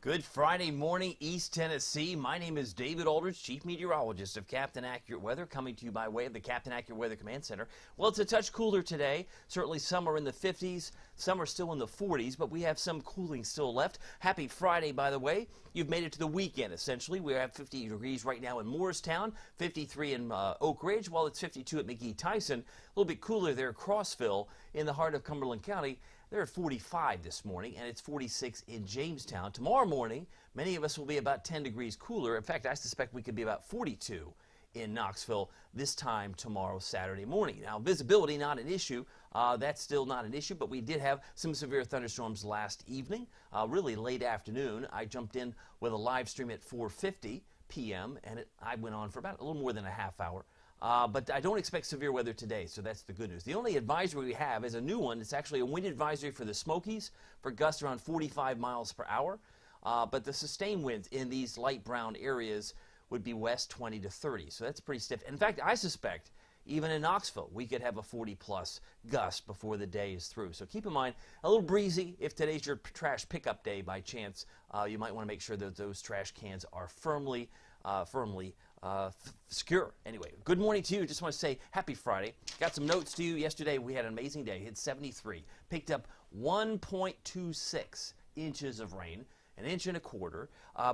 Good Friday morning, East Tennessee. My name is David Aldridge, Chief Meteorologist of Captain Accurate Weather, coming to you by way of the Captain Accurate Weather Command Center. Well, it's a touch cooler today. Certainly some are in the 50s, some are still in the 40s, but we have some cooling still left. Happy Friday, by the way. You've made it to the weekend, essentially. We have 50 degrees right now in Morristown, 53 in Oak Ridge, while it's 52 at McGee-Tyson. A little bit cooler there at Crossville in the heart of Cumberland County. They're at 45 this morning, and it's 46 in Jamestown. Tomorrow morning, many of us will be about 10 degrees cooler. In fact, I suspect we could be about 42 in Knoxville this time tomorrow, Saturday morning. Now, visibility, not an issue. That's still not an issue, but we did have some severe thunderstorms last evening, really late afternoon. I jumped in with a live stream at 4:50 p.m., and I went on for about a little more than a half hour. But I don't expect severe weather today, so that's the good news. The only advisory we have is a new one. It's actually a wind advisory for the Smokies for gusts around 45 miles per hour. But the sustained winds in these light brown areas would be west 20 to 30, so that's pretty stiff. In fact, I suspect even in Knoxville, we could have a 40-plus gust before the day is through. So keep in mind, a little breezy. If today's your trash pickup day by chance, you might want to make sure that those trash cans are firmly secure. Anyway, good morning to you. Just want to say happy Friday. Got some notes to you. Yesterday we had an amazing day. Hit 73. Picked up 1.26 inches of rain. An inch and a quarter.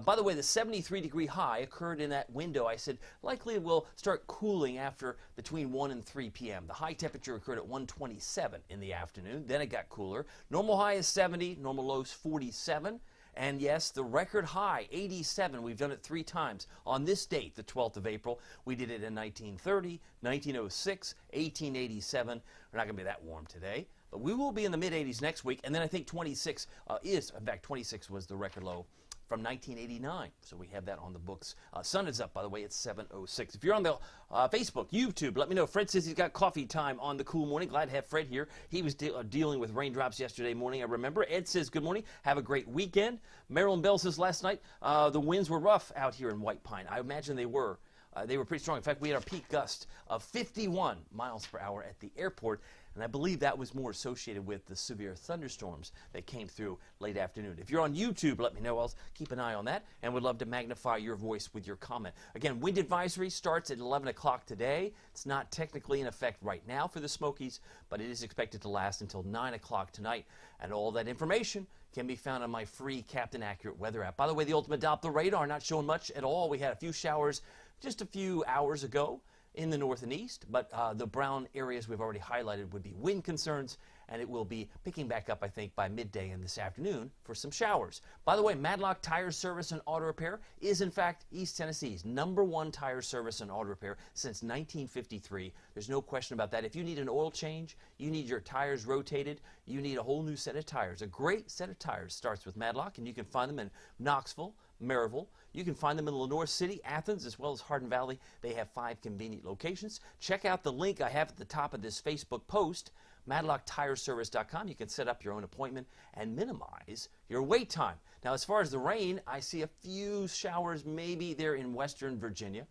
By the way, the 73-degree high occurred in that window. I said likely it will start cooling after between 1 and 3 p.m. The high temperature occurred at 127 in the afternoon. Then it got cooler. Normal high is 70. Normal low is 47. And yes, the record high, 87, we've done it 3 times. On this date, the 12th of April, we did it in 1930, 1906, 1887. We're not going to be that warm today, but we will be in the mid-80s next week. And then I think 26 in fact, 26 was the record low from 1989. So we have that on the books. Sun is up, by the way, it's 7:06. If you're on the Facebook, YouTube, let me know. Fred says he's got coffee time on the cool morning. Glad to have Fred here. He was dealing with raindrops yesterday morning, I remember. Ed says, good morning. Have a great weekend. Marilyn Bell says, last night, the winds were rough out here in White Pine. I imagine they were. They were pretty strong. In fact, we had our peak gust of 51 miles per hour at the airport, and I believe that was more associated with the severe thunderstorms that came through late afternoon. If you're on YouTube, let me know. I'll keep an eye on that and would love to magnify your voice with your comment. Again, wind advisory starts at 11 o'clock today. It's not technically in effect right now for the Smokies, but it is expected to last until 9 o'clock tonight, and all that information can be found on my free Captain Accurate weather app. By the way, the Ultimate Doppler radar not showing much at all. We had a few showers just a few hours ago in the north and east, but the brown areas we've already highlighted would be wind concerns, and it will be picking back up, I think, by midday and this afternoon for some showers. By the way, Madlock Tire Service and Auto Repair is, in fact, East Tennessee's #1 tire service and auto repair since 1953. There's no question about that. If you need an oil change, you need your tires rotated, you need a whole new set of tires. A great set of tires starts with Madlock, and you can find them in Knoxville, Maryville. You can find them in Lenoir City, Athens, as well as Hardin Valley. They have 5 convenient locations. Check out the link I have at the top of this Facebook post, madlocktireservice.com. You can set up your own appointment and minimize your wait time. Now, as far as the rain, I see a few showers maybe there in western Virginia,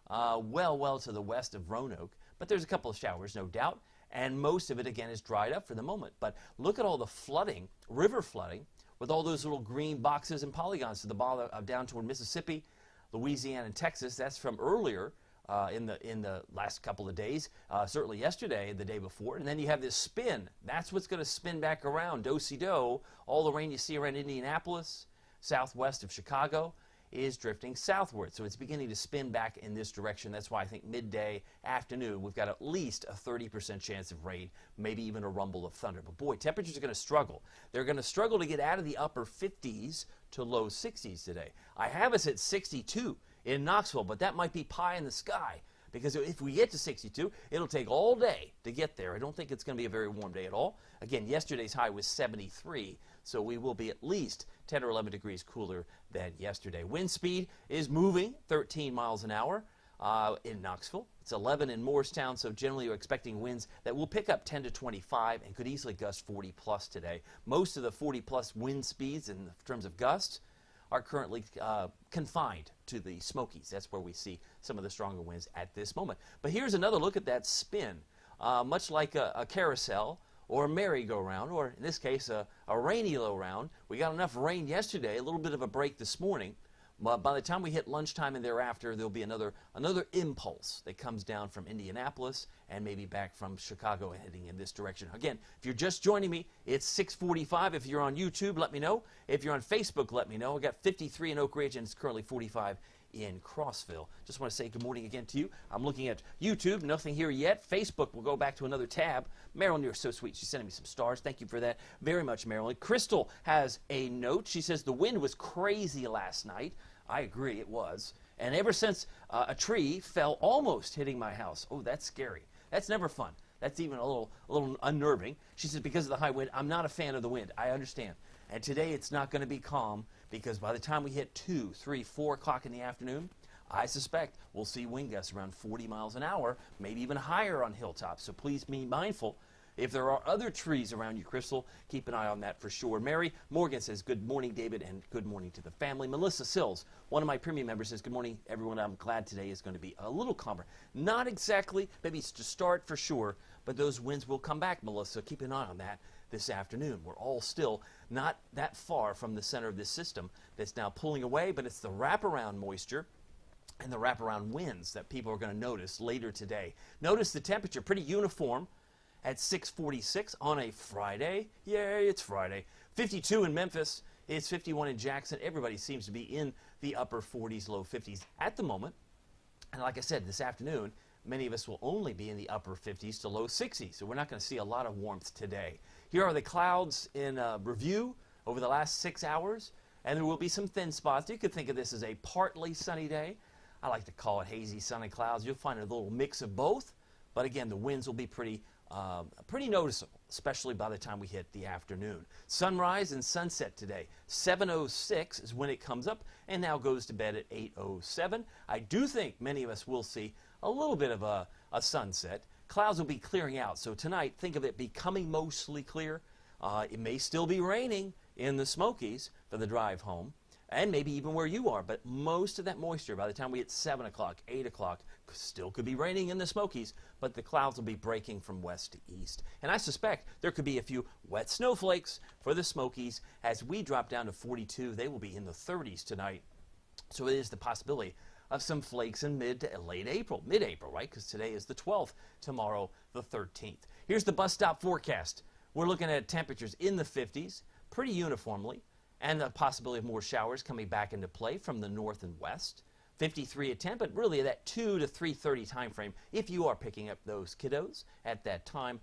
well to the west of Roanoke. But there's a couple of showers, no doubt. And most of it, again, is dried up for the moment. But look at all the flooding, river flooding, with all those little green boxes and polygons to the bottom down toward Mississippi, Louisiana, and Texas. That's from earlier in the last couple of days, certainly yesterday, the day before. And then you have this spin. That's what's going to spin back around, do-si-do. All the rain you see around Indianapolis, southwest of Chicago, is drifting southward. So it's beginning to spin back in this direction. That's why I think midday, afternoon, we've got at least a 30% chance of rain, maybe even a rumble of thunder. But boy, temperatures are going to struggle. They're going to struggle to get out of the upper 50s to low 60s today. I have us at 62 in Knoxville, but that might be pie in the sky, because if we get to 62, it'll take all day to get there. I don't think it's going to be a very warm day at all. Again, yesterday's high was 73, so we will be at least 10 or 11 degrees cooler than yesterday. Wind speed is moving 13 miles an hour in Knoxville. It's 11 in Morristown, so generally you're expecting winds that will pick up 10 to 25 and could easily gust 40-plus today. Most of the 40-plus wind speeds in terms of gusts are currently confined to the Smokies. That's where we see some of the stronger winds at this moment. But here's another look at that spin. Much like a carousel or a merry-go-round, or in this case, a rainy low round. We got enough rain yesterday, a little bit of a break this morning. But by the time we hit lunchtime and thereafter, there'll be another impulse that comes down from Indianapolis and maybe back from Chicago and heading in this direction. Again, if you're just joining me, it's 6:45. If you're on YouTube, let me know. If you're on Facebook, let me know. I got 53 in Oak Ridge, and it's currently 45 in Crossville. Just want to say good morning again to you. I'm looking at YouTube, nothing here yet. Facebook will go back to another tab. Marilyn, you're so sweet. She's sending me some stars. Thank you for that very much, Marilyn. Crystal has a note. She says the wind was crazy last night. I agree, it was. And ever since a tree fell almost hitting my house. Oh, that's scary. That's never fun. That's even a little unnerving. She says because of the high wind, I'm not a fan of the wind. I understand. And today it's not going to be calm because by the time we hit 2, 3, 4 o'clock in the afternoon, I suspect we'll see wind gusts around 40 miles an hour, maybe even higher on hilltops. So please be mindful. If there are other trees around you, Crystal, keep an eye on that for sure. Mary Morgan says, good morning, David, and good morning to the family. Melissa Sills, one of my premium members, says, good morning, everyone. I'm glad today is going to be a little calmer. Not exactly, maybe it's to start for sure, but those winds will come back, Melissa. Keep an eye on that this afternoon. We're all still not that far from the center of this system that's now pulling away, but it's the wraparound moisture and the wraparound winds that people are going to notice later today. Notice the temperature, pretty uniform at 6:46 on a Friday. Yay, it's Friday. 52 in Memphis. It's 51 in Jackson. Everybody seems to be in the upper 40s, low 50s at the moment. And like I said, this afternoon, many of us will only be in the upper 50s to low 60s. So we're not going to see a lot of warmth today. Here are the clouds in review over the last 6 hours. And there will be some thin spots. You could think of this as a partly sunny day. I like to call it hazy, sunny clouds. You'll find a little mix of both. But again, the winds will be pretty noticeable, especially by the time we hit the afternoon. Sunrise and sunset today. 7:06 is when it comes up and now goes to bed at 8:07. I do think many of us will see a little bit of a sunset. Clouds will be clearing out. So tonight, think of it becoming mostly clear. It may still be raining in the Smokies for the drive home, and maybe even where you are, but most of that moisture by the time we hit 7 o'clock, 8 o'clock, still could be raining in the Smokies, but the clouds will be breaking from west to east. And I suspect there could be a few wet snowflakes for the Smokies. As we drop down to 42, they will be in the 30s tonight. So it is the possibility of some flakes in mid to late April, mid-April, right? Because today is the 12th, tomorrow the 13th. Here's the bus stop forecast. We're looking at temperatures in the 50s, pretty uniformly, and the possibility of more showers coming back into play from the north and west. 53 at 10, but really that 2 to 3:30 time frame. If you are picking up those kiddos at that time,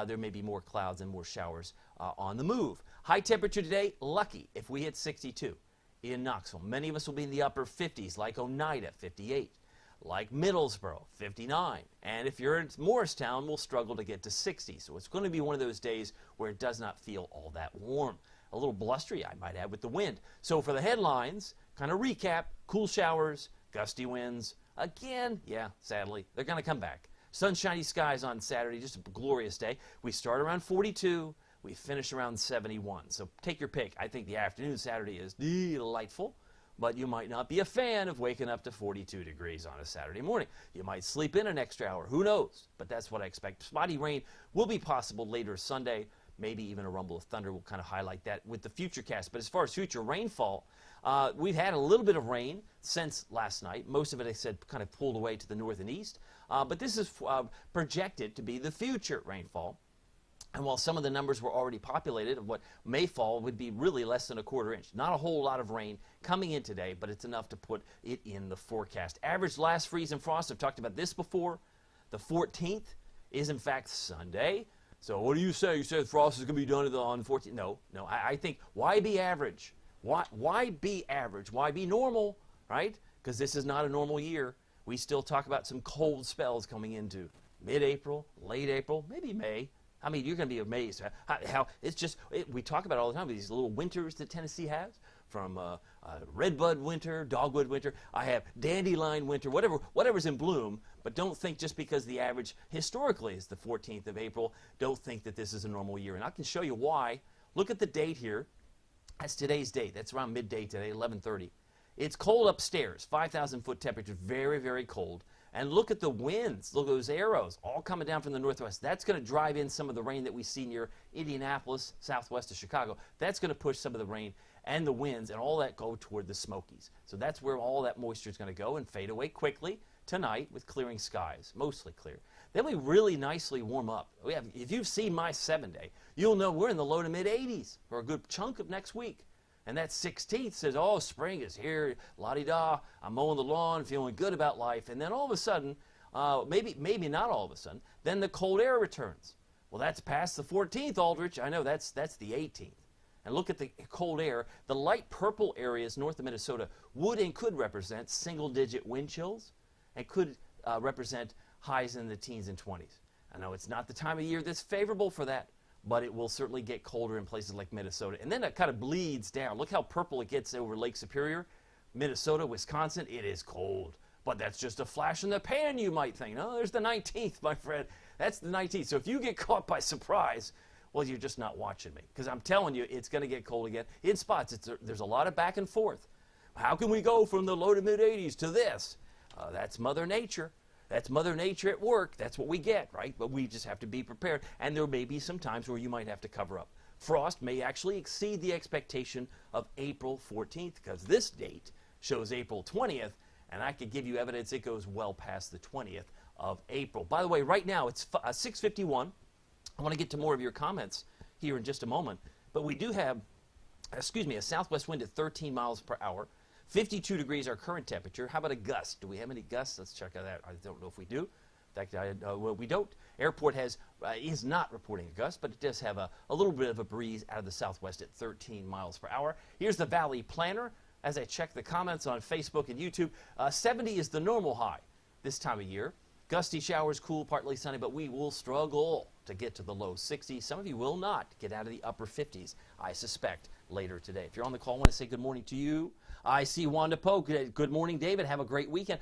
there may be more clouds and more showers on the move. High temperature today, lucky if we hit 62 in Knoxville. Many of us will be in the upper 50s, like Oneida, 58, like Middlesboro, 59. And if you're in Morristown, we'll struggle to get to 60. So it's going to be one of those days where it does not feel all that warm. A little blustery, I might add, with the wind. So for the headlines, kind of recap, cool showers, gusty winds. Again, yeah, sadly, they're going to come back. Sunshiny skies on Saturday, just a glorious day. We start around 42. We finish around 71. So take your pick. I think the afternoon Saturday is delightful, but you might not be a fan of waking up to 42 degrees on a Saturday morning. You might sleep in an extra hour. Who knows? But that's what I expect. Spotty rain will be possible later Sunday. Maybe even a rumble of thunder will kind of highlight that with the future cast. But as far as future rainfall, we've had a little bit of rain since last night. Most of it, I said, kind of pulled away to the north and east. But this is projected to be the future rainfall. And while some of the numbers were already populated of what may fall would be really less than a quarter inch. Not a whole lot of rain coming in today, but it's enough to put it in the forecast. Average last freeze and frost, I've talked about this before. The 14th is in fact Sunday. So what do you say? You said frost is going to be done on the 14th? No. I think why be average? Why be average? Why be normal, right? Because this is not a normal year. We still talk about some cold spells coming into mid-April, late April, maybe May. I mean, you're going to be amazed how it's just, we talk about it all the time, these little winters that Tennessee has, from redbud winter, dogwood winter. I have dandelion winter, whatever's in bloom. But don't think just because the average historically is the 14th of April, don't think that this is a normal year. And I can show you why. Look at the date here. That's today's date. That's around midday today, 11:30. It's cold upstairs, 5,000 foot temperature, very, very cold. And look at the winds. Look at those arrows all coming down from the northwest. That's going to drive in some of the rain that we see near Indianapolis, southwest of Chicago. That's going to push some of the rain and the winds and all that go toward the Smokies. So that's where all that moisture is going to go and fade away quickly tonight with clearing skies, mostly clear. Then we really nicely warm up. If you've seen my 7-day, you'll know we're in the low to mid 80s for a good chunk of next week. And that 16th says, oh, spring is here, la-di-da, I'm mowing the lawn, feeling good about life. And then all of a sudden, maybe not all of a sudden, then the cold air returns. Well, that's past the 14th, Aldrich. I know that's the 18th. And look at the cold air. The light purple areas north of Minnesota would and could represent single-digit wind chills and could represent highs in the teens and 20s. I know it's not the time of year that's favorable for that, but it will certainly get colder in places like Minnesota. And then it kind of bleeds down. Look how purple it gets over Lake Superior. Minnesota, Wisconsin, it is cold. But that's just a flash in the pan, you might think. No, there's the 19th, my friend. That's the 19th. So if you get caught by surprise, well, you're just not watching me. Because I'm telling you, it's going to get cold again. In spots, there's a lot of back and forth. How can we go from the low to mid-80s to this? That's Mother Nature. That's Mother Nature at work. That's what we get, right? But we just have to be prepared. And there may be some times where you might have to cover up. Frost may actually exceed the expectation of April 14th because this date shows April 20th, and I could give you evidence it goes well past the 20th of April. By the way, right now it's 6:51. I want to get to more of your comments here in just a moment. But we do have, a southwest wind at 13 miles per hour. 52 degrees our current temperature. How about a gust? Do we have any gusts? Let's check out that. I don't know if we do. In fact, well, we don't. Airport is not reporting a gust, but it does have a little bit of a breeze out of the southwest at 13 miles per hour. Here's the Valley Planner. As I check the comments on Facebook and YouTube, 70 is the normal high this time of year. Gusty showers, cool, partly sunny, but we will struggle to get to the low 60s. Some of you will not get out of the upper 50s, I suspect, later today. If you're on the call, I want to say good morning to you. I see Wanda Poe. Good morning, David. Have a great weekend.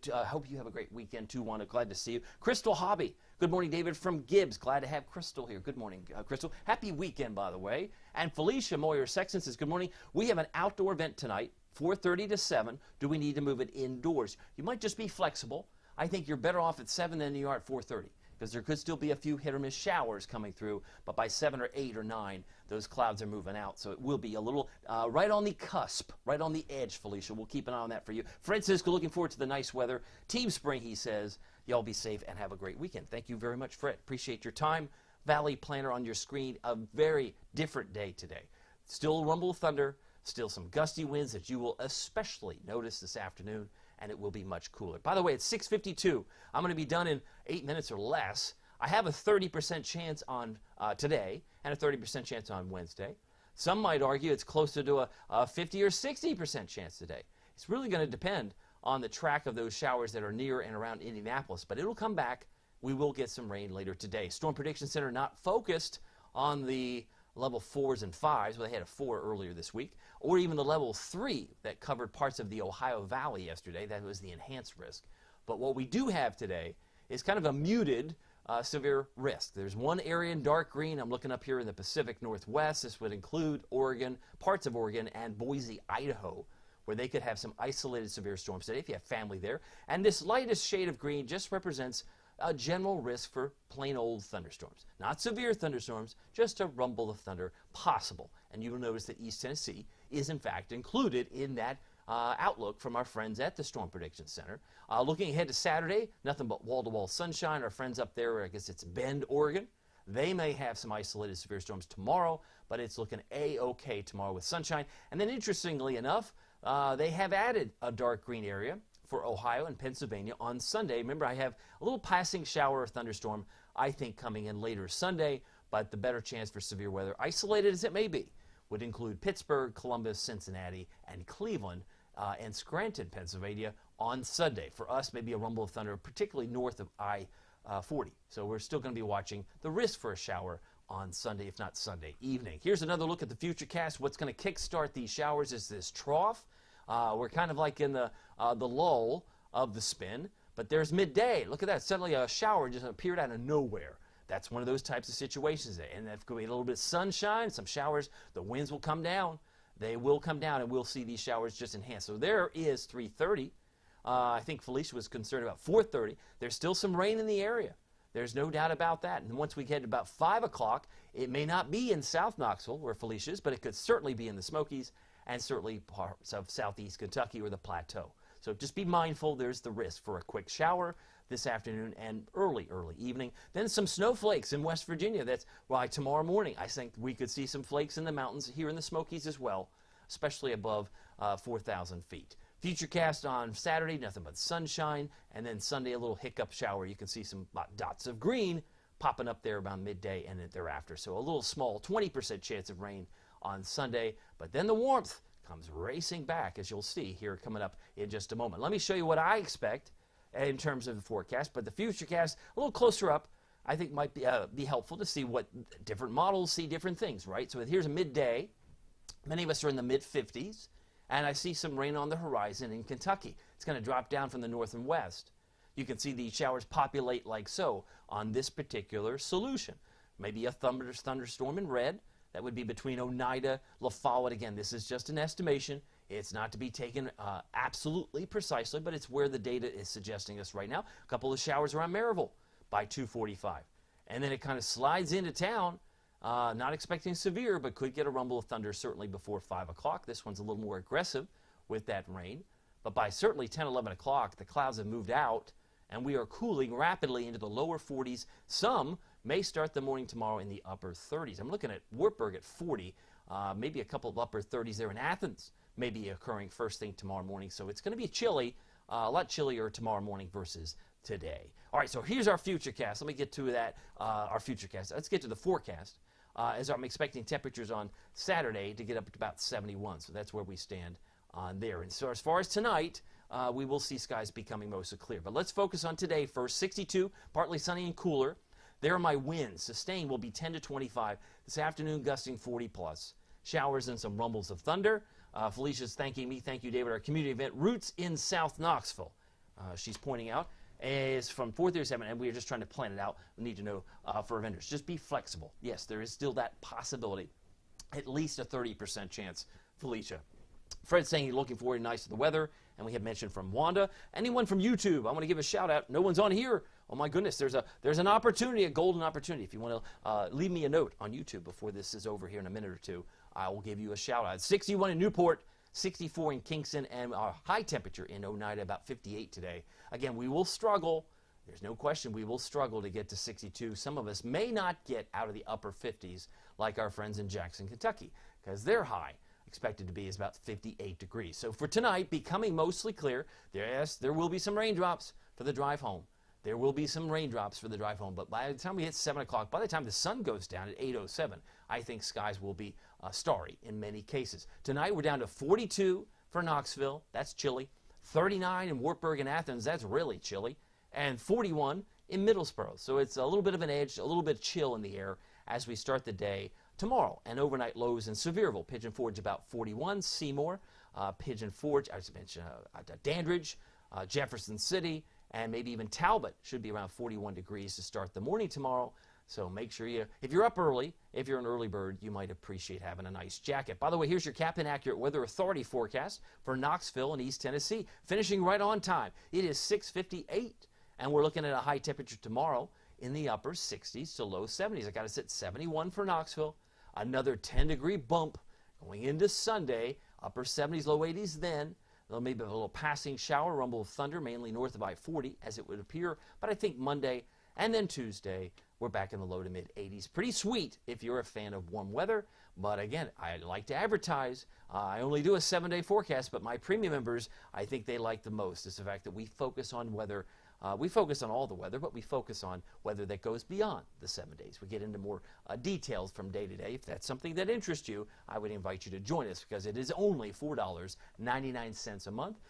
Hope you have a great weekend, too, Wanda. Glad to see you. Crystal Hobby. Good morning, David, from Gibbs. Glad to have Crystal here. Good morning, Crystal. Happy weekend, by the way. And Felicia Moyer-Sexton says, good morning. We have an outdoor event tonight, 4:30 to 7. Do we need to move it indoors? You might just be flexible. I think you're better off at 7 than you are at 4:30 because there could still be a few hit or miss showers coming through, but by 7 or 8 or 9, those clouds are moving out. So it will be a little right on the cusp, right on the edge, Felicia. We'll keep an eye on that for you. Francisco, looking forward to the nice weather. Team Spring, he says, y'all be safe and have a great weekend. Thank you very much, Fred. Appreciate your time. Valley Planner on your screen. A very different day today. Still a rumble of thunder, still some gusty winds that you will especially notice this afternoon, and it will be much cooler. By the way, it's 6:52. I'm going to be done in 8 minutes or less. I have a 30% chance on today and a 30% chance on Wednesday. Some might argue it's closer to a 50 or 60% chance today. It's really going to depend on the track of those showers that are near and around Indianapolis, but it'll come back. We will get some rain later today. Storm Prediction Center not focused on the level 4s and 5s, well, they had a 4 earlier this week, or even the level 3 that covered parts of the Ohio Valley yesterday. That was the enhanced risk. But what we do have today is kind of a muted severe risk. There's one area in dark green. I'm looking up here in the Pacific Northwest. This would include Oregon, parts of Oregon, and Boise, Idaho, where they could have some isolated severe storms today if you have family there. And this lightest shade of green just represents a general risk for plain old thunderstorms. Not severe thunderstorms, just a rumble of thunder possible. And you will notice that East Tennessee is in fact included in that outlook from our friends at the Storm Prediction Center. Looking ahead to Saturday, nothing but wall-to-wall sunshine. Our friends up there, I guess it's Bend, Oregon, they may have some isolated severe storms tomorrow, but it's looking A-OK tomorrow with sunshine. And then interestingly enough, they have added a dark green area for Ohio and Pennsylvania on Sunday. Remember, I have a little passing shower or thunderstorm, I think, coming in later Sunday, but the better chance for severe weather, isolated as it may be, would include Pittsburgh, Columbus, Cincinnati, and Cleveland, and Scranton, Pennsylvania on Sunday. For us, maybe a rumble of thunder, particularly north of I-40. So we're still going to be watching the risk for a shower on Sunday, if not Sunday evening. Here's another look at the futurecast. What's going to kickstart these showers is this trough. We're kind of like in the lull of the spin, but there's midday. Look at that. Suddenly a shower just appeared out of nowhere. That's one of those types of situations. And that's going to be a little bit of sunshine, some showers. The winds will come down. They will come down, and we'll see these showers just enhance. So there is 3:30. I think Felicia was concerned about 4:30. There's still some rain in the area. There's no doubt about that. And once we get to about 5 o'clock, it may not be in South Knoxville, where Felicia is, but it could certainly be in the Smokies and certainly parts of southeast Kentucky or the Plateau. So just be mindful, there's the risk for a quick shower this afternoon and early evening. Then some snowflakes in West Virginia. That's why tomorrow morning I think we could see some flakes in the mountains here in the Smokies as well, especially above 4,000 feet. Futurecast on Saturday, nothing but sunshine, and then Sunday a little hiccup shower. You can see some dots of green popping up there around midday and thereafter. So a little small 20% chance of rain on Sunday, but then the warmth comes racing back, as you'll see here coming up in just a moment. Let me show you what I expect in terms of the forecast, but the Futurecast a little closer up I think might be helpful to see what different models see different things, right? So here's a midday. Many of us are in the mid-50s. And I see some rain on the horizon in Kentucky. It's going to drop down from the north and west. You can see these showers populate like so on this particular solution. Maybe a thunderstorm in red. That would be between Oneida, La Follette. Again, this is just an estimation. It's not to be taken absolutely precisely, but it's where the data is suggesting us right now. A couple of showers around Maryville by 2:45. And then it kind of slides into town. Not expecting severe, but could get a rumble of thunder certainly before 5 o'clock. This one's a little more aggressive with that rain. But by certainly 10, 11 o'clock, the clouds have moved out, and we are cooling rapidly into the lower 40s. Some may start the morning tomorrow in the upper 30s. I'm looking at Wartburg at 40, maybe a couple of upper 30s there in Athens, maybe occurring first thing tomorrow morning. So it's going to be chilly, a lot chillier tomorrow morning versus today. All right, so here's our Futurecast. Let me get to that, our Futurecast. Let's get to the forecast. As I'm expecting temperatures on Saturday to get up to about 71. So that's where we stand on there. And so as far as tonight, we will see skies becoming mostly clear. But let's focus on today first. 62, partly sunny and cooler. There are my winds. Sustained will be 10 to 25. This afternoon, gusting 40 plus. Showers and some rumbles of thunder. Felicia's thanking me. Thank you, David. Our community event, Roots in South Knoxville. She's pointing out. Is from 4:37, and we are just trying to plan it out. We need to know for vendors. Just be flexible. Yes, there is still that possibility. At least a 30% chance, Felicia. Fred's saying he's looking forward nice to the weather, and we have mentioned from Wanda. Anyone from YouTube, I want to give a shout out. No one's on here. Oh my goodness, there's an opportunity, a golden opportunity. If you want to leave me a note on YouTube before this is over here in a minute or two, I will give you a shout out. 61 in Newport. 64 in Kingston, and our high temperature in Oneida, about 58 today. Again, we will struggle. There's no question we will struggle to get to 62. Some of us may not get out of the upper 50s like our friends in Jackson, Kentucky, because their high expected to be is about 58 degrees. So for tonight, becoming mostly clear. Yes, there will be some raindrops for the drive home. There will be some raindrops for the drive home, but by the time we hit 7 o'clock, by the time the sun goes down at 8:07, I think skies will be starry in many cases. Tonight, we're down to 42 for Knoxville. That's chilly. 39 in Wartburg and Athens. That's really chilly. And 41 in Middlesboro. So it's a little bit of an edge, a little bit of chill in the air as we start the day tomorrow. And overnight lows in Sevierville. Pigeon Forge about 41. Seymour, Pigeon Forge, I just mentioned Dandridge, Jefferson City, and maybe even Talbot should be around 41 degrees to start the morning tomorrow. So make sure if you're up early, if you're an early bird, you might appreciate having a nice jacket. By the way, here's your Captain Accurate Weather Authority forecast for Knoxville and East Tennessee, finishing right on time. It is 6:58, and we're looking at a high temperature tomorrow in the upper 60s to low 70s. I got us at 71 for Knoxville, another 10-degree bump going into Sunday, upper 70s, low 80s then. There'll maybe a little passing shower, rumble of thunder, mainly north of I-40, as it would appear. But I think Monday and then Tuesday, we're back in the low to mid 80s. Pretty sweet if you're a fan of warm weather. But again, I like to advertise. I only do a 7-day forecast, but my premium members, I think they like the most is the fact that we focus on weather. We focus on all the weather, but we focus on weather that goes beyond the 7 days. We get into more details from day to day. If that's something that interests you, I would invite you to join us because it is only $4.99 a month.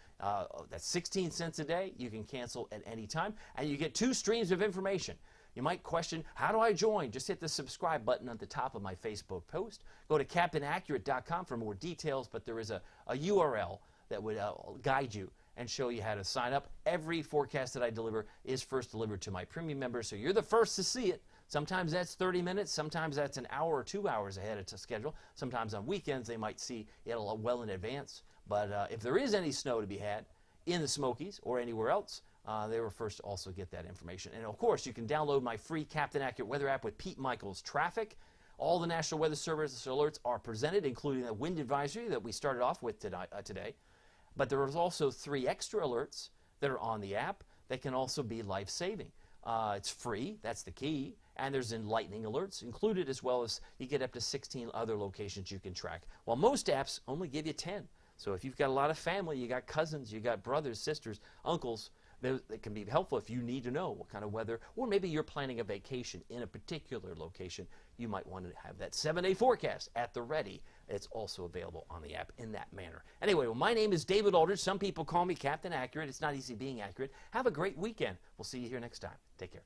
That's 16 cents a day. You can cancel at any time, and you get 2 streams of information. You might question, how do I join? Just hit the subscribe button at the top of my Facebook post. Go to CaptainAccurate.com for more details, but there is a URL that would guide you and show you how to sign up. Every forecast that I deliver is first delivered to my premium members, so you're the first to see it. Sometimes that's 30 minutes. Sometimes that's an hour or 2 hours ahead of schedule. Sometimes on weekends they might see it well in advance. But if there is any snow to be had in the Smokies or anywhere else, they were first to also get that information. And of course, you can download my free Captain Accurate weather app with Pete Michaels Traffic. All the National Weather Service alerts are presented, including the wind advisory that we started off with today. But there is also 3 extra alerts that are on the app that can also be life-saving. It's free, that's the key, and there's enlightening alerts included, as well as you get up to 16 other locations you can track. While most apps only give you 10. So if you've got a lot of family, you got cousins, you got brothers, sisters, uncles, that can be helpful if you need to know what kind of weather, or maybe you're planning a vacation in a particular location. You might want to have that 7-day forecast at the ready. It's also available on the app in that manner. Anyway, well, my name is David Aldridge. Some people call me Captain Accurate. It's not easy being accurate. Have a great weekend. We'll see you here next time. Take care.